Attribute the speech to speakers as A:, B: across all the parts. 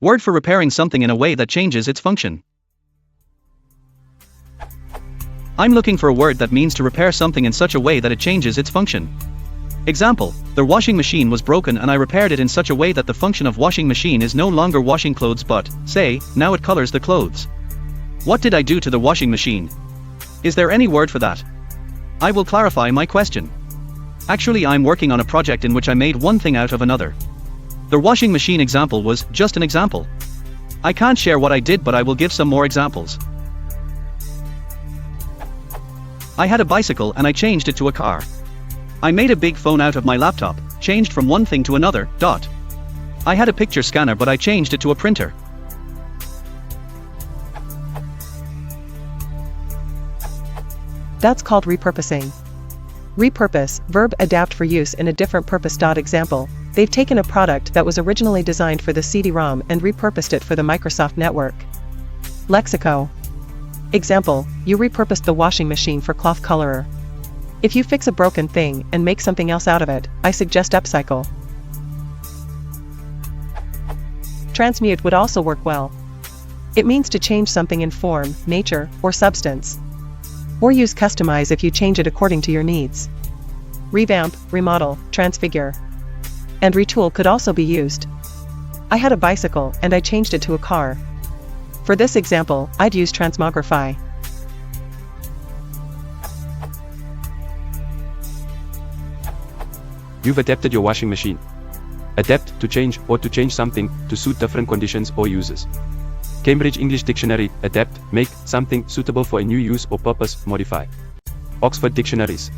A: Word for repairing something in a way that changes its function. I'm looking for a word that means to repair something in such a way that it changes its function. Example, their washing machine was broken and I repaired it in such a way that the function of washing machine is no longer washing clothes but, say, now it colors the clothes. What did I do to the washing machine? Is there any word for that? I will clarify my question. Actually, I'm working on a project in which I made one thing out of another. The washing machine example was just an example. I can't share what I did, but I will give some more examples. I had a bicycle and I changed it to a car. I made a big phone out of my laptop, changed from one thing to another. I had a picture scanner but I changed it to a printer.
B: That's called repurposing. Repurpose, verb adapt for use in a different purpose. Example, they've taken a product that was originally designed for the CD-ROM and repurposed it for the Microsoft network. Lexico. Example, you repurposed the washing machine for cloth colorer. If you fix a broken thing and make something else out of it, I suggest upcycle. Transmute would also work well. It means to change something in form, nature, or substance. Or use customize if you change it according to your needs. Revamp, remodel, transfigure. And retool could also be used. I had a bicycle and I changed it to a car. For this example, I'd use transmogrify.
C: You've adapted your washing machine. Adapt, to change, or to change something, to suit different conditions or uses. Cambridge English Dictionary, adapt, make, something, suitable for a new use or purpose, modify. Oxford Dictionaries.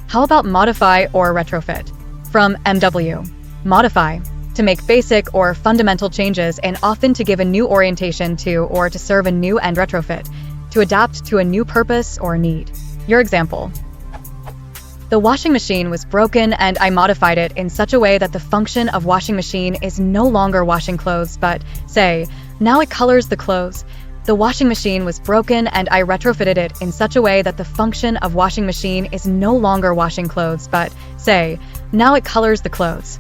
D: How about modify or retrofit? From MW. Modify, to make basic or fundamental changes and often to give a new orientation to or to serve a new and retrofit, to adapt to a new purpose or need. Your example. The washing machine was broken and I modified it in such a way that the function of washing machine is no longer washing clothes but, say, now it colors the clothes. The washing machine was broken and I retrofitted it in such a way that the function of washing machine is no longer washing clothes but, say, now it colors the clothes.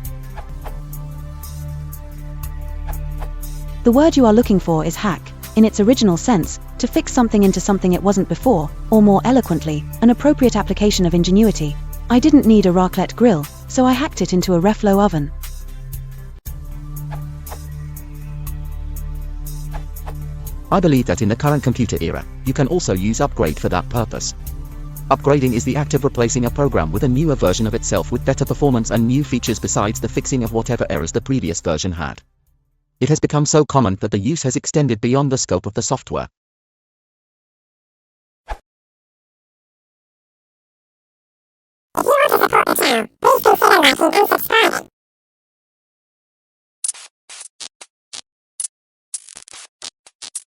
E: The word you are looking for is hack, in its original sense, to fix something into something it wasn't before, or more eloquently, an appropriate application of ingenuity. I didn't need a raclette grill, so I hacked it into a reflow oven.
F: I believe that in the current computer era, you can also use upgrade for that purpose. Upgrading is the act of replacing a program with a newer version of itself with better performance and new features besides the fixing of whatever errors the previous version had. It has become so common that the use has extended beyond the scope of the software.
G: If you want to support the channel, please consider liking and subscribing.